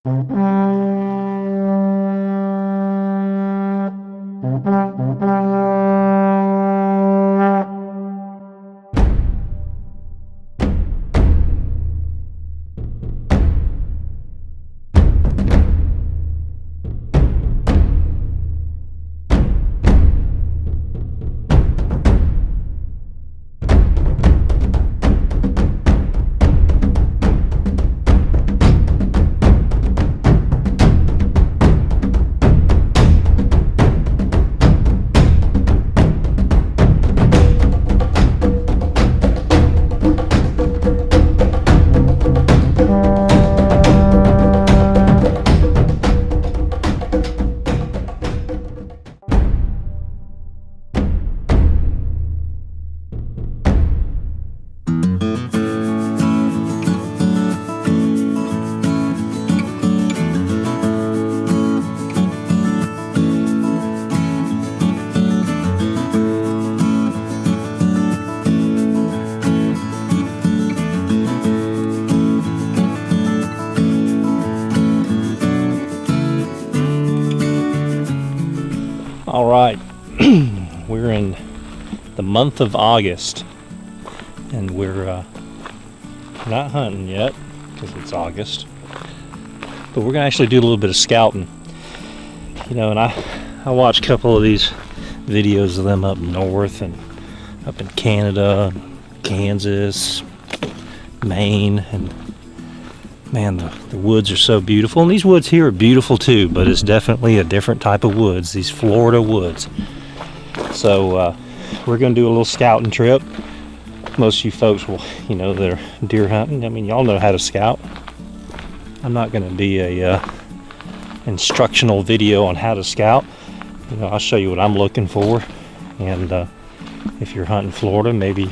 All right, we're in the month of August, and we're not hunting yet because it's August, but we're gonna actually do a little bit of scouting. You know, and I watched a couple of these videos of them up north and up in Canada, Kansas, Maine, and man, the woods are so beautiful. And these woods here are beautiful too, but it's definitely a different type of woods, these Florida woods. So we're going to do a little scouting trip. Most of you folks will, you know, that are deer hunting. I mean, y'all know how to scout. I'm not going to be a instructional video on how to scout. You know, I'll show you what I'm looking for. And if you're hunting Florida, maybe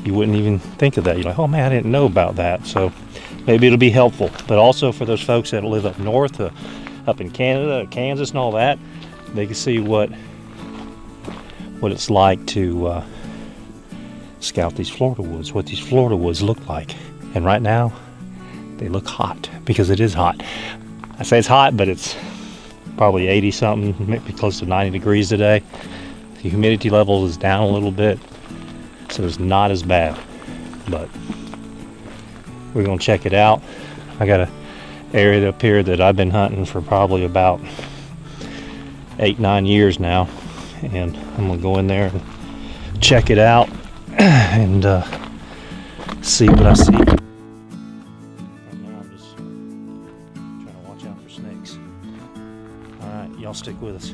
you wouldn't even think of that. You're like, oh man, I didn't know about that. So maybe it'll be helpful. But also for those folks that live up north, up in Canada, Kansas, and all that, they can see what it's like to scout these Florida woods, what these Florida woods look like. And right now, they look hot because it is hot. I say it's hot, but it's probably 80 something, maybe close to 90 degrees today. The humidity level is down a little bit, so it's not as bad, but we're gonna check it out. I got an area up here that I've been hunting for probably about 8-9 years now, and I'm gonna go in there and check it out and see what I see. Right now I'm just trying to watch out for snakes. All right, y'all stick with us.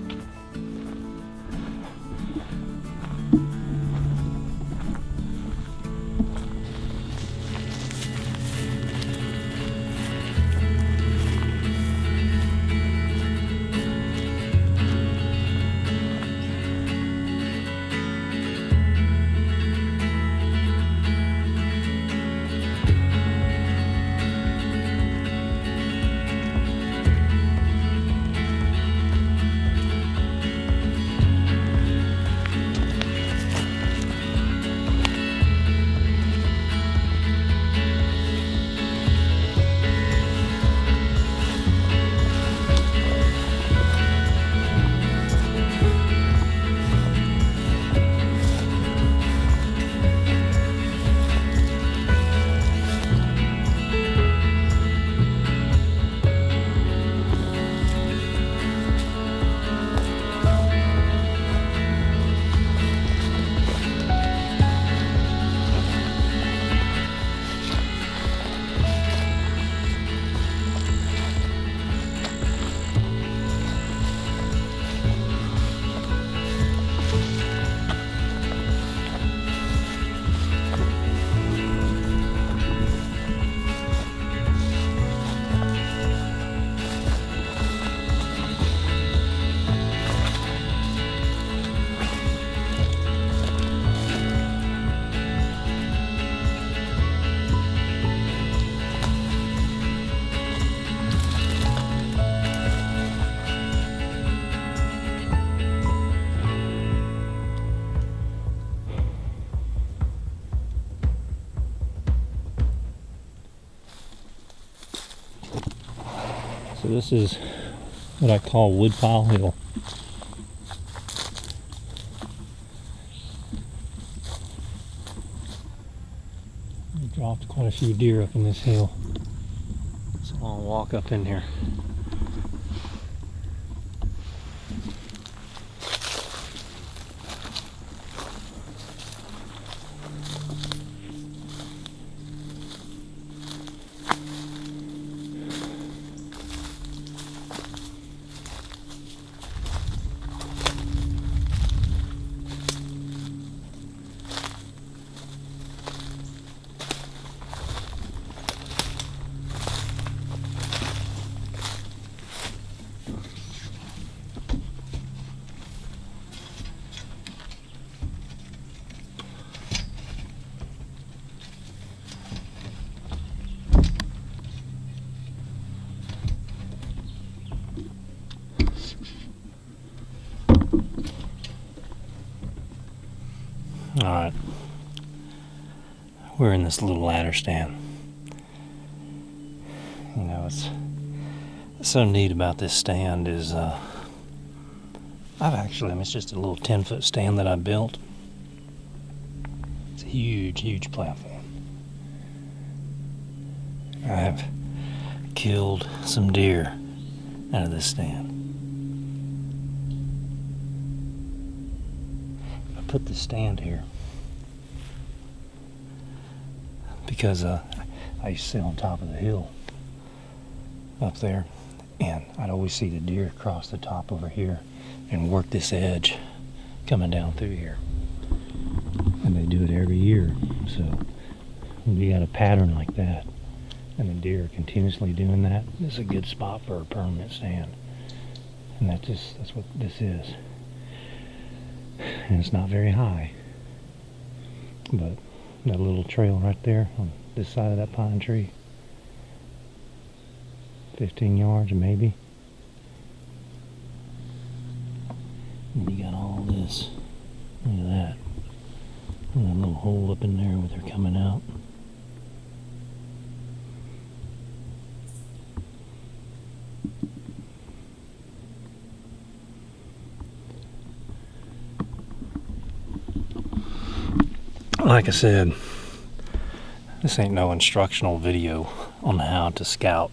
So this is what I call Woodpile Hill. We dropped quite a few deer up in this hill. So I'll walk up in here. Alright, we're in this little ladder stand. You know, what's so neat about this stand is it's just a little 10-foot stand that I built. It's a huge platform. I have killed some deer out of this stand. Put the stand here because I used to sit on top of the hill up there, and I'd always see the deer cross the top over here and work this edge coming down through here, and they do it every year. So when you got a pattern like that and the deer are continuously doing that, this is a good spot for a permanent stand. And that's what this is. And it's not very high, but that little trail right there on this side of that pine tree, 15 yards maybe, and you got all this. Look at that. And that little hole up in there where they're coming out. Like I said, this ain't no instructional video on how to scout.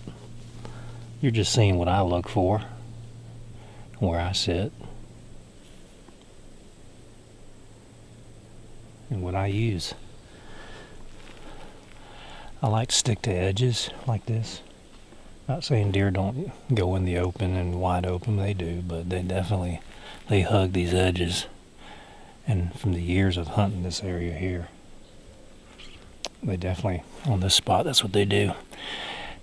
You're just seeing what I look for, where I sit, and what I use. I like to stick to edges like this. Not saying deer don't go in the open and wide open, they do, but they hug these edges. And from the years of hunting this area here, they definitely, on this spot, that's what they do.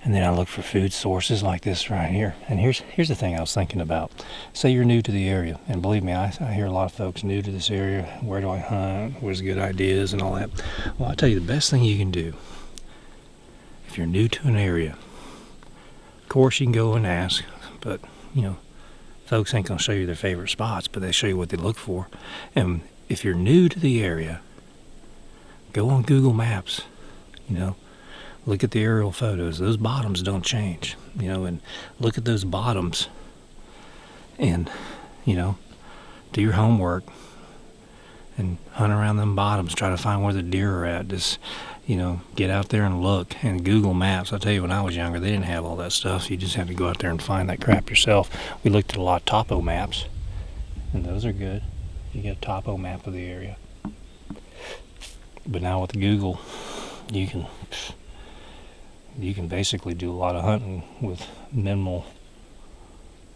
And then I look for food sources like this right here. And here's the thing I was thinking about. Say you're new to the area, and believe me, I hear a lot of folks new to this area. Where do I hunt? Where's good ideas and all that? Well, I'll tell you the best thing you can do if you're new to an area. Of course, you can go and ask, but you know, folks ain't gonna show you their favorite spots, but they show you what they look for. And if you're new to the area, go on Google Maps, you know, look at the aerial photos. Those bottoms don't change, you know, and look at those bottoms and, you know, do your homework and hunt around them bottoms. Try to find where the deer are at. Just, you know, get out there and look. And Google Maps, I'll tell you, when I was younger, they didn't have all that stuff. You just had to go out there and find that crap yourself. We looked at a lot of topo maps, and those are good. You get a topo map of the area. But now with Google, you can basically do a lot of hunting with minimal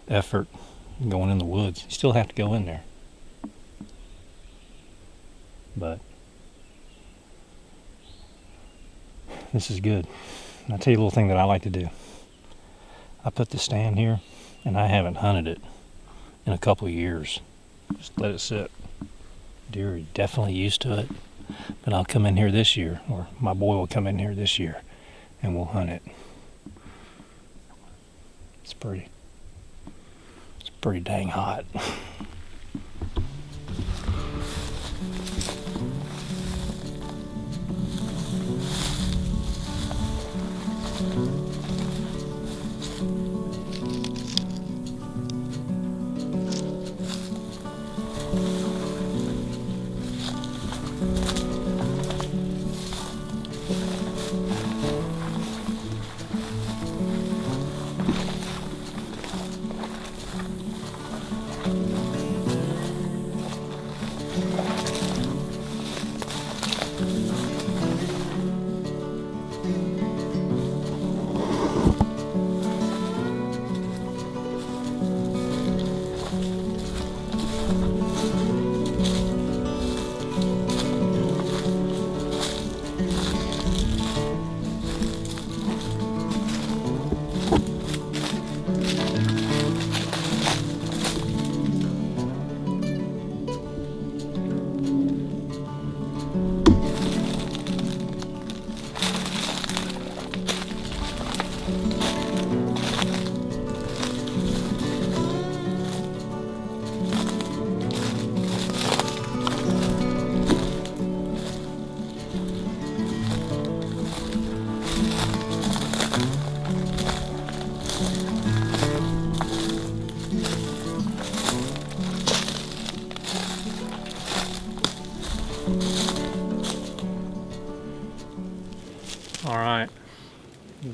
effort going in the woods. You still have to go in there, but this is good. And I'll tell you a little thing that I like to do. I put the stand here, and I haven't hunted it in a couple of years. Just let it sit. Deer are definitely used to it, but I'll come in here this year, or my boy will come in here this year, and we'll hunt it. It's pretty dang hot.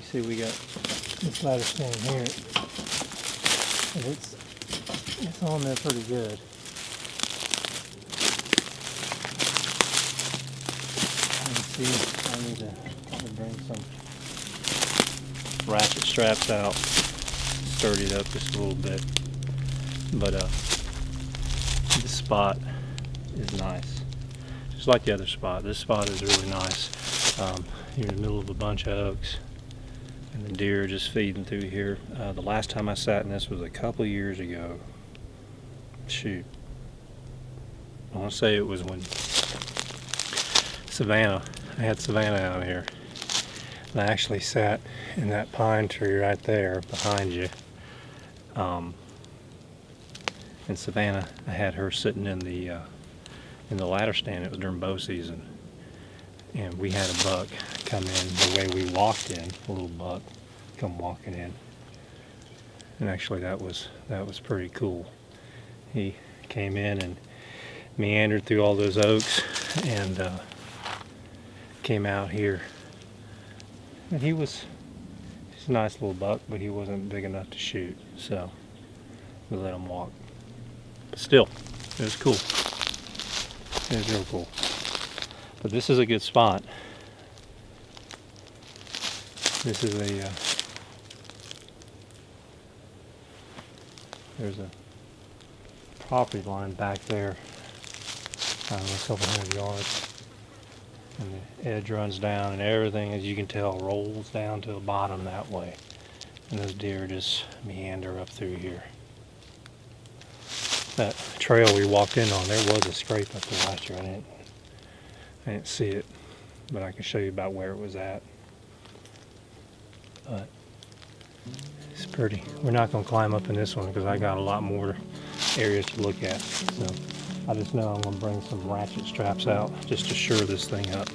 see we got this ladder stand here. And it's on there pretty good. See, I need to probably bring some ratchet straps out, sturdy it up just a little bit. But this spot is nice, just like the other spot. This spot is really nice. You're in the middle of a bunch of oaks, and the deer are just feeding through here. The last time I sat in this was a couple years ago. Shoot, I want to say it was when I had Savannah out here, and I actually sat in that pine tree right there behind you. And Savannah, I had her sitting in the ladder stand. It was during bow season, and we had a buck come in the way we walked in. A little buck come walking in, and actually that was pretty cool. He came in and meandered through all those oaks and came out here, and he's a nice little buck, but he wasn't big enough to shoot, so we let him walk. But still, it was cool. It was real cool. But this is a good spot. This is there's a property line back there, a couple hundred yards. And the edge runs down, and everything, as you can tell, rolls down to the bottom that way. And those deer just meander up through here. That trail we walked in on, there was a scrape up there last year. I didn't see it, but I can show you about where it was at. But it's pretty. We're not going to climb up in this one because I got a lot more areas to look at. So I just know I'm going to bring some ratchet straps out just to shore this thing up.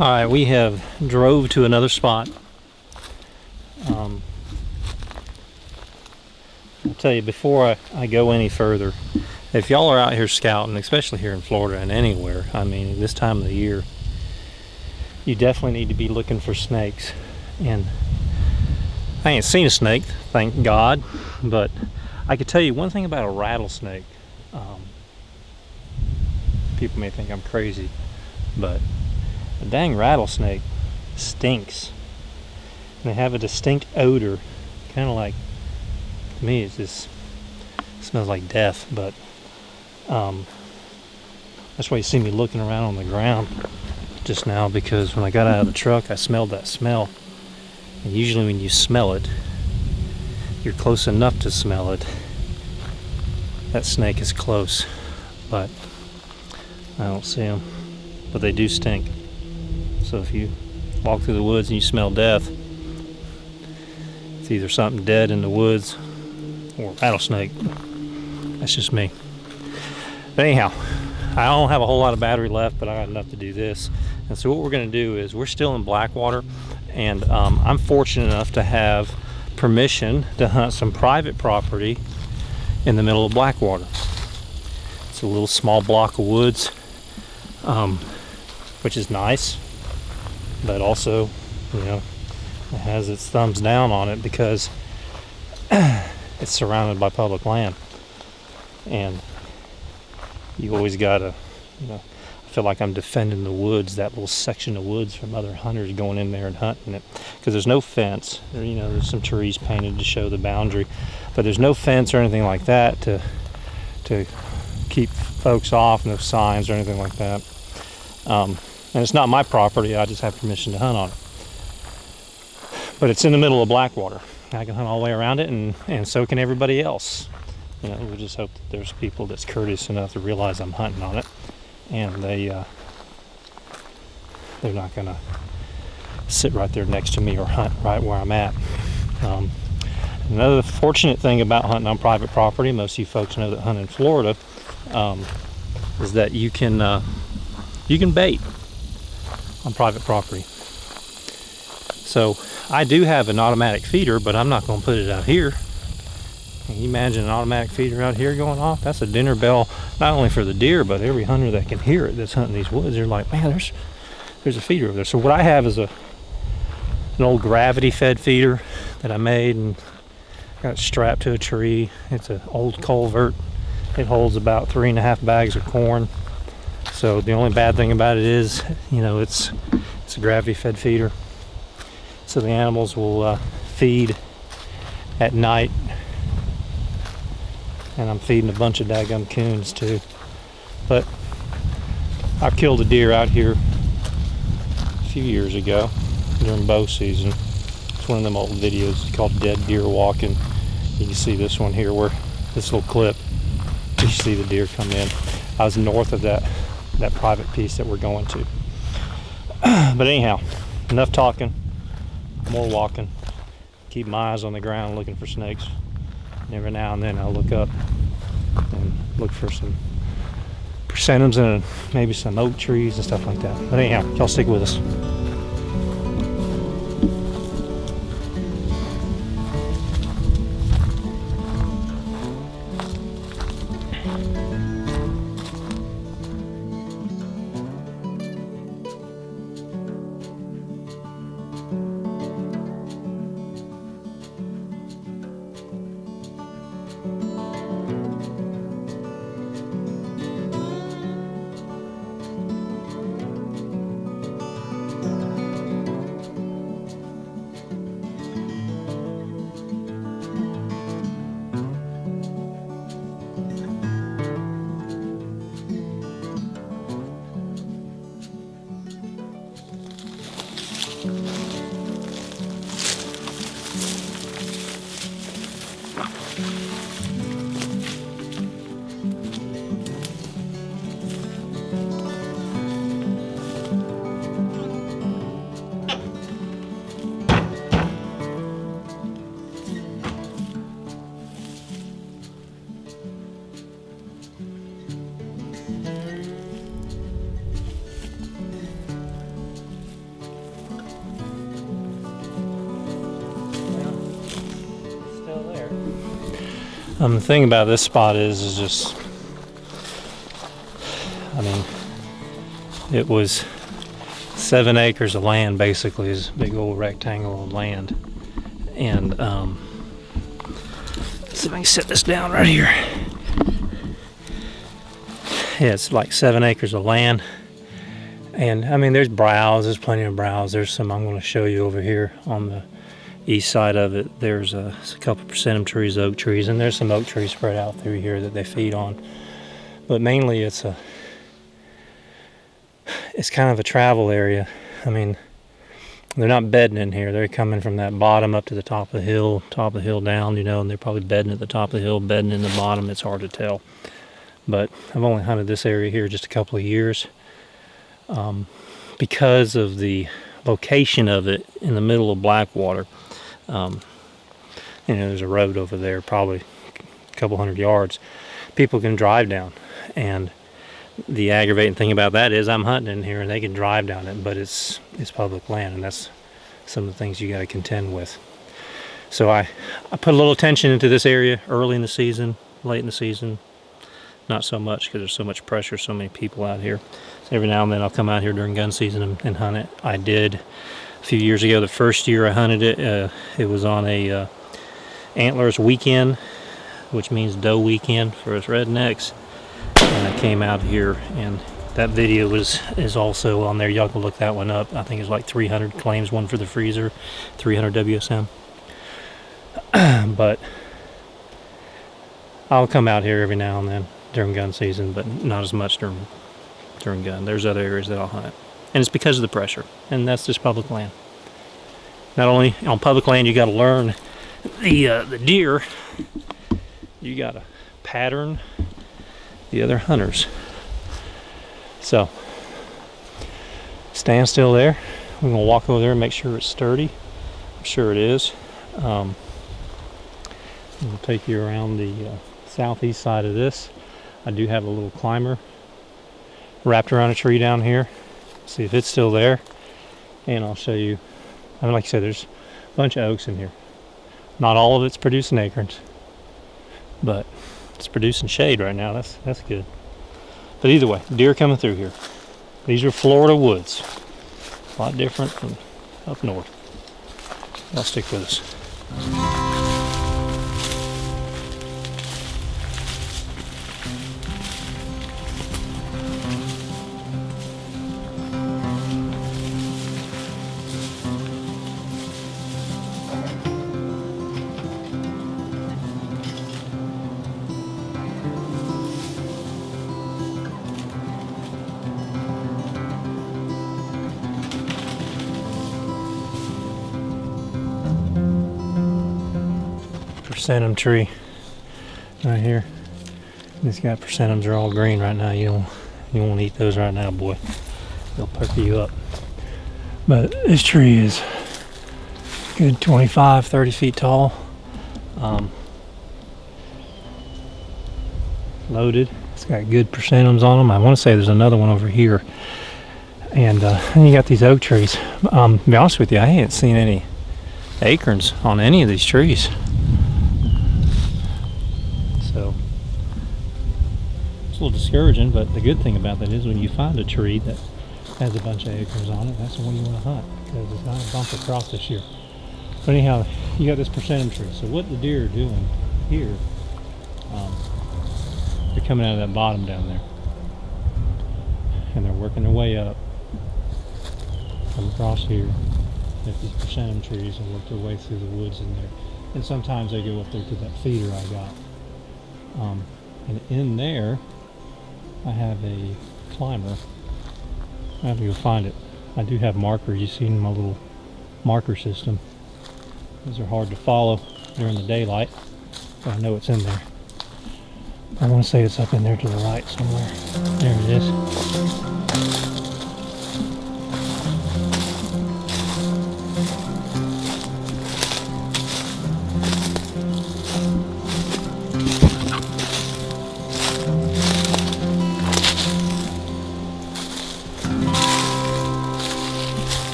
All right, we have drove to another spot. I'll tell you, before I go any further, if y'all are out here scouting, especially here in Florida and anywhere, I mean, this time of the year, you definitely need to be looking for snakes. And I ain't seen a snake, thank God, but I could tell you one thing about a rattlesnake. People may think I'm crazy, but a dang rattlesnake stinks. And they have a distinct odor, kind of like, to me, it smells like death. But that's why you see me looking around on the ground just now, because when I got out of the truck, I smelled that smell. And usually when you smell it, you're close enough to smell it. That snake is close, but I don't see them. But they do stink. So if you walk through the woods and you smell death, it's either something dead in the woods or a rattlesnake. That's just me. But anyhow, I don't have a whole lot of battery left, but I got enough to do this. And so what we're going to do is, we're still in Blackwater, and I'm fortunate enough to have permission to hunt some private property in the middle of Blackwater. It's a little small block of woods, which is nice, but also, you know, it has its thumbs down on it because it's surrounded by public land, and you always gotta, you know, I feel like I'm defending the woods, that little section of woods, from other hunters going in there and hunting it, because there's no fence. There, you know, there's some trees painted to show the boundary, but there's no fence or anything like that to keep folks off, no signs or anything like that. And it's not my property, I just have permission to hunt on it. But it's in the middle of Blackwater. I can hunt all the way around it, and so can everybody else. You know, we just hope that there's people that's courteous enough to realize I'm hunting on it, and they're not gonna sit right there next to me or hunt right where I'm at. Another fortunate thing about hunting on private property, most of you folks know that hunt in Florida, is that you can bait on private property. So I do have an automatic feeder, but I'm not going to put it out here. Can you imagine an automatic feeder out here going off? That's a dinner bell, not only for the deer, but every hunter that can hear it that's hunting these woods. They're like, man, there's a feeder over there. So what I have is an old gravity fed feeder that I made and got strapped to a tree. It's an old culvert. It holds about 3.5 bags of corn. So the only bad thing about it is, it's a gravity fed feeder. So the animals will feed at night. And I'm feeding a bunch of daggum coons too. But I killed a deer out here a few years ago during bow season. It's one of them old videos called Dead Deer Walking. You can see this one here where this little clip, you see the deer come in. I was north of that private piece that we're going to. But anyhow, enough talking, more walking. Keep my eyes on the ground looking for snakes. And every now and then I'll look up and look for some persimmons and maybe some oak trees and stuff like that. But anyhow, y'all stick with us. The thing about this spot is just, it was 7 acres of land, basically, is a big old rectangle of land. And let's see if I can set this down right here. Yeah, it's like 7 acres of land. And there's browse, there's plenty of browse. There's some I'm going to show you over here on the east side of it. There's a couple persimmon trees, oak trees, and there's some oak trees spread out through here that they feed on. But mainly it's kind of a travel area. They're not bedding in here. They're coming from that bottom up to the top of the hill down, and they're probably bedding at the top of the hill, bedding in the bottom. It's hard to tell. But I've only hunted this area here just a couple of years. Because of the location of it in the middle of Blackwater. There's a road over there, probably a couple hundred yards. People can drive down, and the aggravating thing about that is I'm hunting in here and they can drive down it, but it's public land, and that's some of the things you got to contend with. So I put a little attention into this area early in the season, late in the season, not so much because there's so much pressure, so many people out here. So every now and then I'll come out here during gun season and hunt it. I did a few years ago. The first year I hunted it, it was on a antlers weekend, which means doe weekend for us rednecks. And I came out here, and that video is also on there. Y'all can look that one up. I think it's like 300 claims, one for the freezer, 300 WSM. But I'll come out here every now and then during gun season, but not as much during gun. There's other areas that I'll hunt, and it's because of the pressure, and that's just public land. Not only on public land, you got to learn the deer, you got to pattern the other hunters. So stand still there, We're gonna walk over there and make sure it's sturdy. I'm sure it is. We'll take you around the southeast side of this. I do have a little climber wrapped around a tree down here. See if it's still there. And I'll show you, I mean, like I said, there's a bunch of oaks in here. Not all of it's producing acorns, but it's producing shade right now. That's good. But either way, deer coming through here. These are Florida woods. A lot different from up north. Y'all stick with us. Persimmon tree right here. It's got persimmons are all green right now. You won't eat those right now, boy. They'll perk you up. But this tree is good 25, 30 feet tall. Loaded. It's got good persimmons on them. I want to say there's another one over here. And you got these oak trees. To be honest with you, I ain't seen any acorns on any of these trees. So it's a little discouraging, but the good thing about that is when you find a tree that has a bunch of acorns on it, that's the one you want to hunt, because it's not a bump across this year. But anyhow, you got this persimmon tree. So what the deer are doing here, they're coming out of that bottom down there, and they're working their way up, come across here at these persimmon trees and work their way through the woods in there. And sometimes they go up there to that feeder I got. And in there, I have a climber. I have to go find it. I do have markers. You've seen my little marker system. Those are hard to follow during the daylight, but I know it's in there. I want to say it's up in there to the right somewhere. There it is.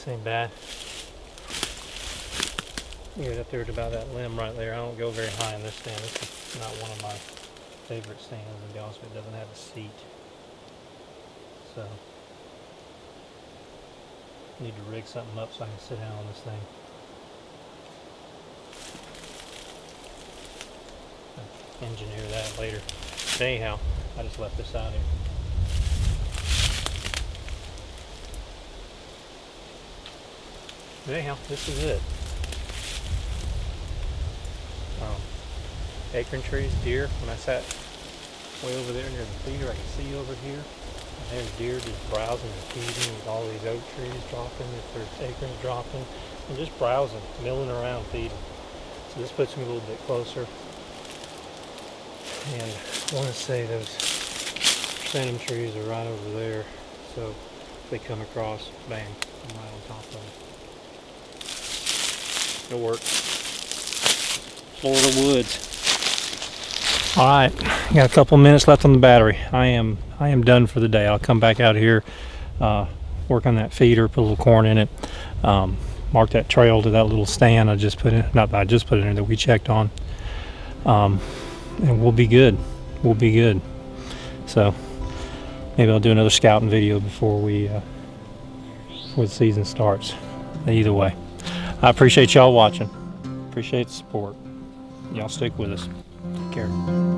Ain't bad. Get up there to about that limb right there. I don't go very high in this stand. This is not one of my favorite stands, and to be honest with you, it doesn't have a seat. So I need to rig something up so I can sit down on this thing. I'll engineer that later. But anyhow, I just left this out here. But anyhow, this is it. Acorn trees, deer. When I sat way over there near the feeder, I could see over here. And there's deer just browsing and feeding with all these oak trees dropping, if there's acorns dropping, and just browsing, milling around, feeding. So this puts me a little bit closer. And I want to say those persimmon trees are right over there. So if they come across, bang, I'm right on top of them. It'll work. Florida woods. All right, got a couple minutes left on the battery. I am done for the day. I'll come back out here, work on that feeder, put a little corn in it, mark that trail to that little stand I just put in. Not that I just put it in, that we checked on, and we'll be good. We'll be good. So maybe I'll do another scouting video before the season starts. Either way. I appreciate y'all watching. Appreciate the support. Y'all stick with us. Take care.